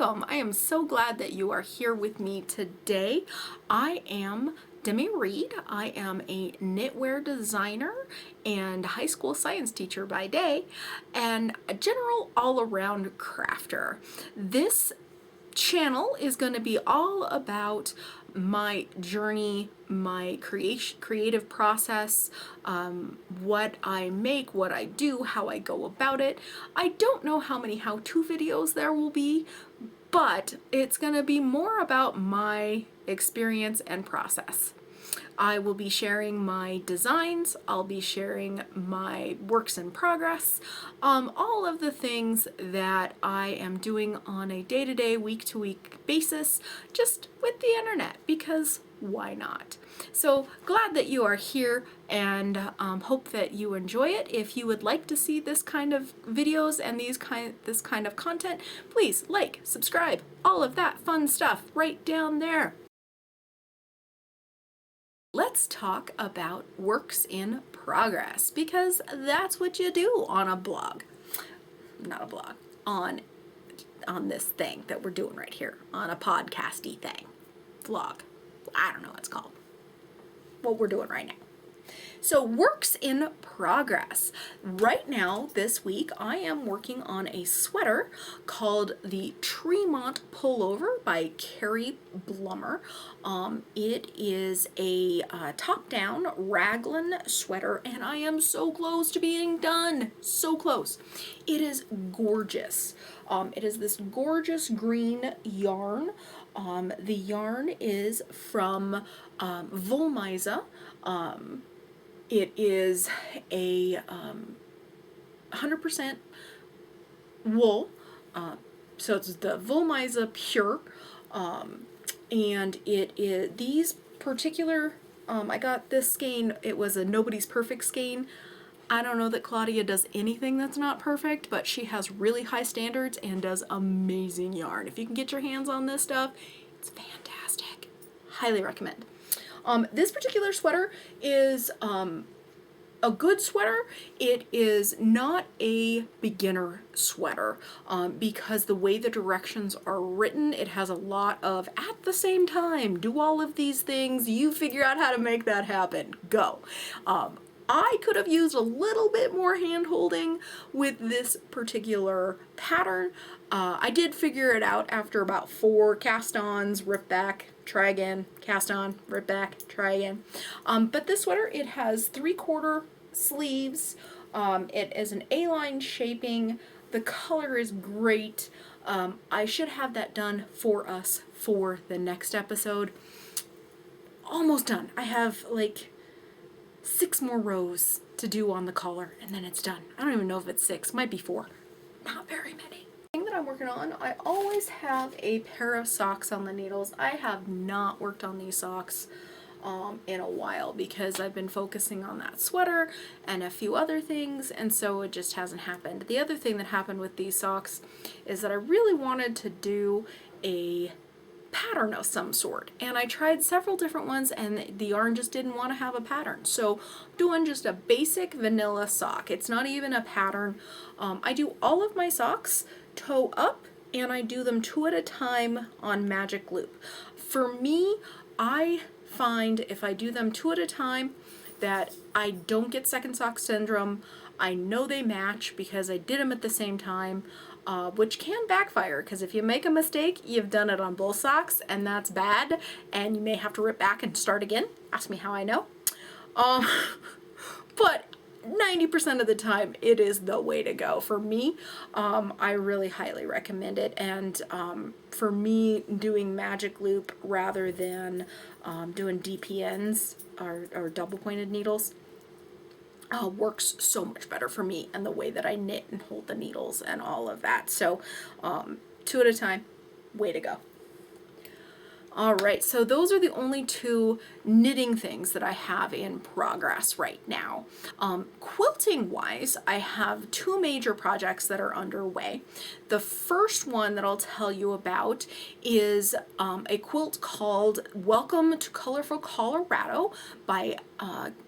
welcome. I am so glad that you are here with me today. I am Demi Reed. I am a knitwear designer and high school science teacher by day, and a general all-around crafter. This channel is going to be all about my journey, my creative process, what I make, what I do, how I go about it. I don't know how many how-to videos there will be, but it's going to be more about my experience and process. I will be sharing my designs, I'll be sharing my works in progress, all of the things that I am doing on a day-to-day, week-to-week basis, just with the internet, because why not? So glad that you are here, and hope that you enjoy it. If you would like to see this kind of videos and this kind of content, please like, subscribe, all of that fun stuff right down there. Let's talk about works in progress, because that's what you do on a blog. Not a blog, on this thing that we're doing right here, on a podcasty thing. Vlog. I don't know what it's called. What we're doing right now. So works in progress. Right now, this week, I am working on a sweater called the Tremont Pullover by Kerri Blumer. It is a top-down raglan sweater, and I am so close to being done. So close. It is gorgeous. It is this gorgeous green yarn. The yarn is from Wollmeise. It is a 100% wool, so it's the Wollmeise Pure, and it is these particular, I got this skein, it was a Nobody's Perfect skein. I don't know that Claudia does anything that's not perfect, but she has really high standards and does amazing yarn. If you can get your hands on this stuff, it's fantastic. Highly recommend. This particular sweater is a good sweater. It is not a beginner sweater because the way the directions are written, it has a lot of at the same time, do all of these things, you figure out how to make that happen, go. I could have used a little bit more hand-holding with this particular pattern. I did figure it out after about 4 cast-ons, rip back, try again, cast on, rip back, try again. But this sweater, it has 3/4 sleeves. It is an A-line shaping. The color is great. I should have that done for us for the next episode. Almost done. I have like 6 more rows to do on the collar, and then it's done. I don't even know if it's 6, might be 4. Not very many. The thing that I'm working on, I always have a pair of socks on the needles. I have not worked on these socks in a while because I've been focusing on that sweater and a few other things, and so it just hasn't happened. The other thing that happened with these socks is that I really wanted to do a pattern of some sort, and I tried several different ones, and the yarn just didn't want to have a pattern. So I'm doing just a basic vanilla sock. It's not even a pattern. I do all of my socks toe up, and I do them 2 at a time on magic loop. For me, I find if I do them 2 at a time that I don't get second sock syndrome. I know they match because I did them at the same time. Which can backfire, because if you make a mistake, you've done it on both socks, and that's bad, and you may have to rip back and start again. Ask me how I know. But 90% of the time, it is the way to go. For me, I really highly recommend it, and for me, doing magic loop rather than doing DPNs or double pointed needles, works so much better for me and the way that I knit and hold the needles and all of that. So 2 at a time, way to go. Alright, so those are the only 2 knitting things that I have in progress right now. Quilting wise, I have 2 major projects that are underway. The first one that I'll tell you about is a quilt called Welcome to Colorful Colorado by,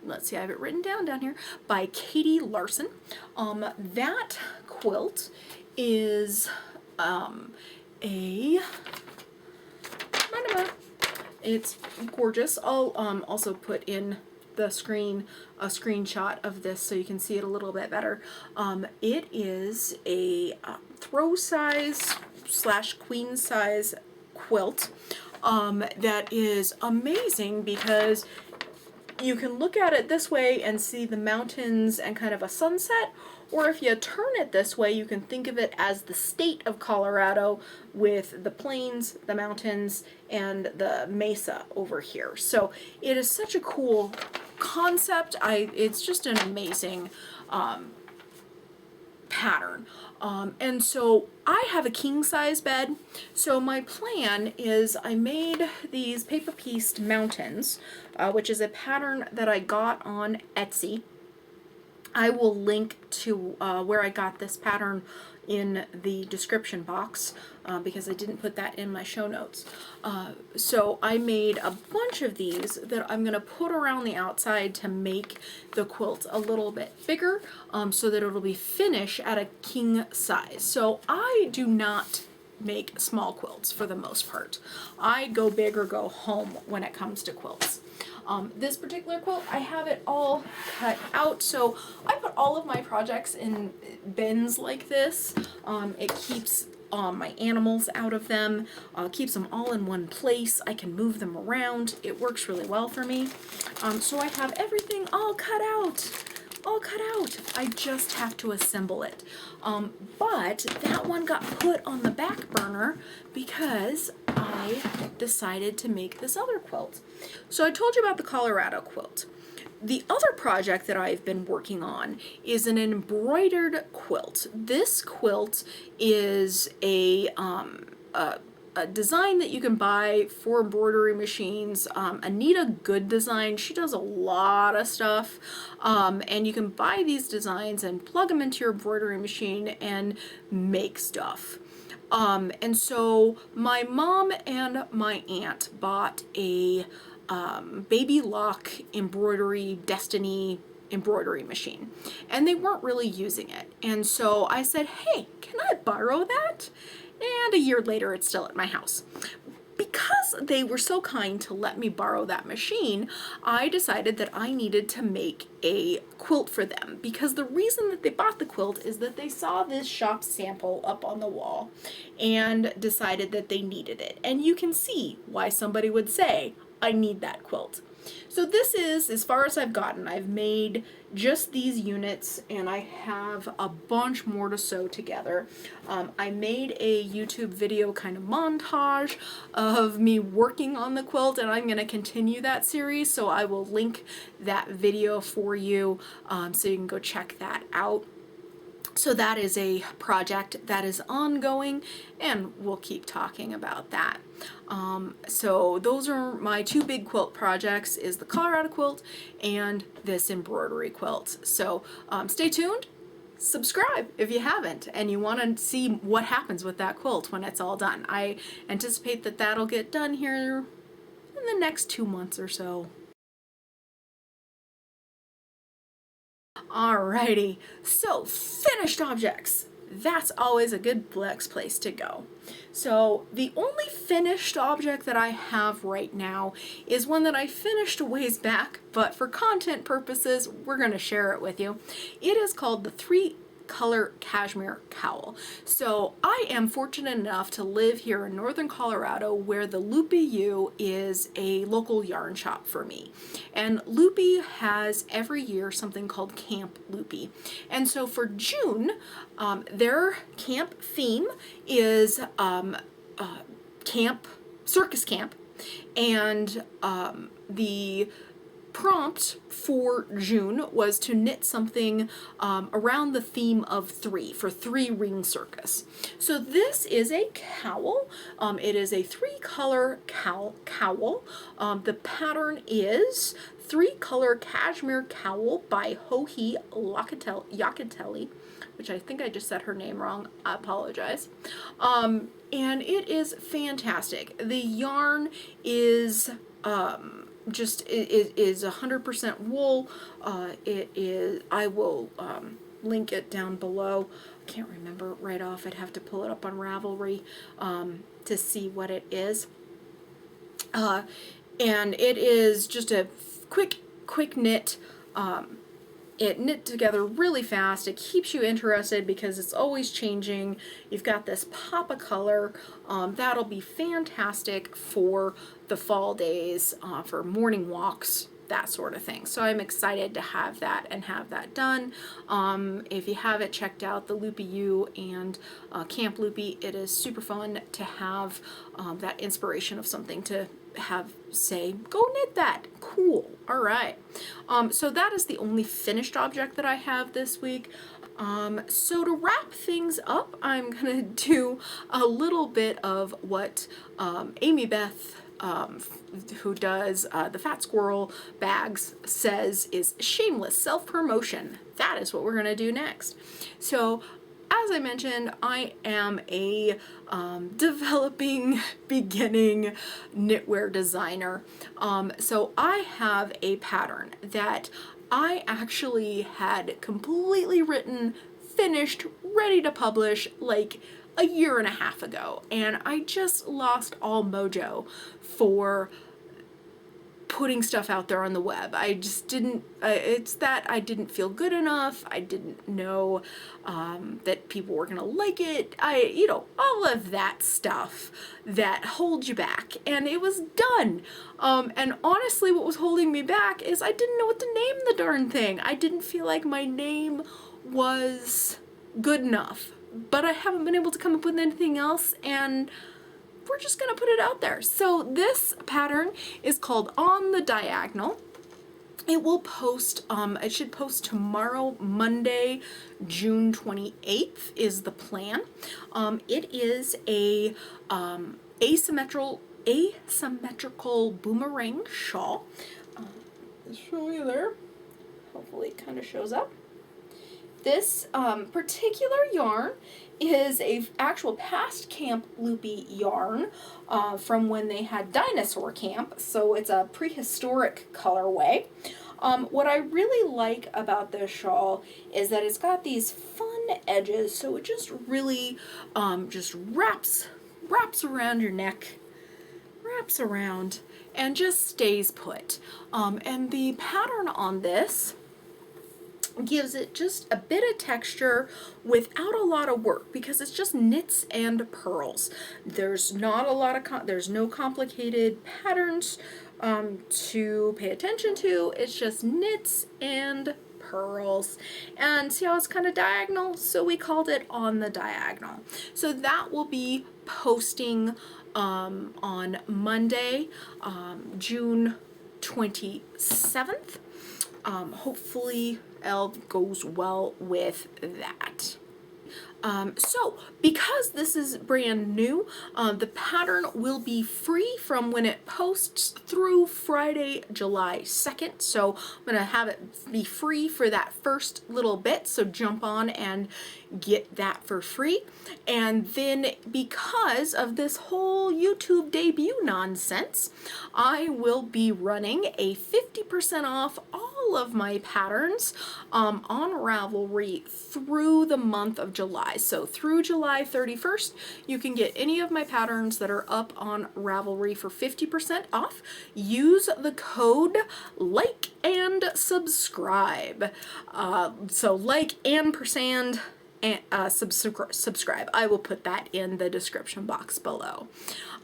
let's see, I have it written down here, by Larson. That quilt is a, it's gorgeous. I'll also put in the screen a screenshot of this so you can see it a little bit better. It is a throw size / queen size quilt that is amazing because you can look at it this way and see the mountains and kind of a sunset, or if you turn it this way, you can think of it as the state of Colorado with the plains, the mountains, and the mesa over here. So it is such a cool concept. It's just an amazing pattern. And so I have a king size bed. So my plan is I made these paper pieced mountains, which is a pattern that I got on Etsy. I will link to where I got this pattern in the description box because I didn't put that in my show notes. So I made a bunch of these that I'm going to put around the outside to make the quilt a little bit bigger so that it'll be finished at a king size. So I do not make small quilts for the most part. I go big or go home when it comes to quilts. This particular quilt, I have it all cut out, so I put all of my projects in bins like this. It keeps my animals out of them, keeps them all in one place. I can move them around. It works really well for me. So I have everything all cut out. I just have to assemble it. But that one got put on the back burner because I decided to make this other quilt. So I told you about the Colorado quilt. The other project that I've been working on is an embroidered quilt. This quilt is a design that you can buy for embroidery machines. Anita Gooddesign, she does a lot of stuff, and you can buy these designs and plug them into your embroidery machine and make stuff. And so my mom and my aunt bought a baby lock embroidery Destiny embroidery machine, and they weren't really using it. And so I said, hey, can I borrow that? And a year later, it's still at my house. Because they were so kind to let me borrow that machine, I decided that I needed to make a quilt for them. Because the reason that they bought the quilt is that they saw this shop sample up on the wall and decided that they needed it. And you can see why somebody would say, I need that quilt. So this is, as far as I've gotten, I've made just these units and I have a bunch more to sew together. I made a YouTube video kind of montage of me working on the quilt, and I'm going to continue that series, so I will link that video for you so you can go check that out. So that is a project that is ongoing, and we'll keep talking about that. So those are my two big quilt projects, is the Colorado quilt and this embroidery quilt. So stay tuned, subscribe if you haven't, and you want to see what happens with that quilt when it's all done. I anticipate that that'll get done here in the next 2 months or so. Alrighty, so finished objects. That's always a good place to go. So the only finished object that I have right now is one that I finished a ways back, but for content purposes, we're going to share it with you. It is called the 3-color cashmere cowl. So I am fortunate enough to live here in northern Colorado, where the Loopy U is a local yarn shop for me. And Loopy has every year something called Camp Loopy. And so for June, their camp theme is circus camp, and the prompt for June was to knit something around the theme of 3 for 3 ring circus. So this is a cowl. It is a 3-color cowl. The pattern is 3-color cashmere cowl by Locatelli, which I think I just said her name wrong. I apologize. And it is fantastic. The yarn is it is 100% wool. It is, I will link it down below. I can't remember right off. I'd have to pull it up on Ravelry to see what it is. And it is just a quick knit. It knit together really fast. It keeps you interested because it's always changing. You've got this pop of color. That'll be fantastic for the fall days, for morning walks, that sort of thing. So I'm excited to have that and have that done. If you haven't checked out the Loopy U and Camp Loopy, it is super fun to have that inspiration of something to have say, go knit that. Cool. All right. So that is the only finished object that I have this week. So to wrap things up, I'm gonna do a little bit of what Amy Beth, who does the Fat Squirrel bags, says is shameless self-promotion. That is what we're gonna do next. So as I mentioned, I am a developing, beginning knitwear designer. So I have a pattern that I actually had completely written, finished, ready to publish like a year and a half ago. And I just lost all mojo for putting stuff out there on the web. I just didn't, it's that I didn't feel good enough. I didn't know that people were gonna like it. You know, all of that stuff that holds you back. And it was done. And honestly, what was holding me back is I didn't know what to name the darn thing. I didn't feel like my name was good enough. But I haven't been able to come up with anything else, and we're just gonna put it out there. So this pattern is called On the Diagonal. It will post, it should post tomorrow, Monday, June 28th is the plan. It is a asymmetrical boomerang shawl. I'll show you there. Hopefully it kind of shows up. This particular yarn is a actual past Camp Loopy yarn from when they had Dinosaur Camp, so it's a prehistoric colorway. What I really like about this shawl is that it's got these fun edges, so it just really just wraps around your neck, wraps around, and just stays put. And the pattern on this gives it just a bit of texture without a lot of work because it's just knits and purls. There's not a lot of there's no complicated patterns to pay attention to. It's just knits and purls. And see how it's kind of diagonal? So we called it On the Diagonal. So that will be posting on Monday, June 27th. Hopefully all goes well with that. So because this is brand new, the pattern will be free from when it posts through Friday, July 2nd. So I'm going to have it be free for that first little bit. So jump on and get that for free. And then because of this whole YouTube debut nonsense, I will be running a 50% off all of my patterns on Ravelry through the month of July. So through July 31st, you can get any of my patterns that are up on Ravelry for 50% off. Use the code like and subscribe. So like and %. And subscribe. I will put that in the description box below.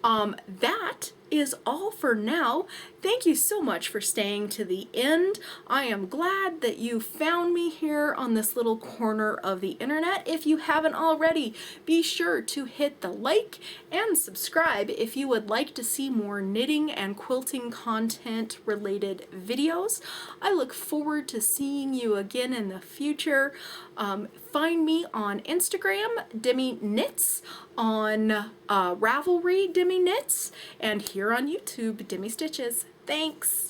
That is all for now. Thank you so much for staying to the end. I am glad that you found me here on this little corner of the internet. If you haven't already, be sure to hit the like and subscribe if you would like to see more knitting and quilting content related videos. I look forward to seeing you again in the future. Find me on Instagram, Demi Knits, on Ravelry, Demi Knits, and here on YouTube, Demi Stitches. Thanks!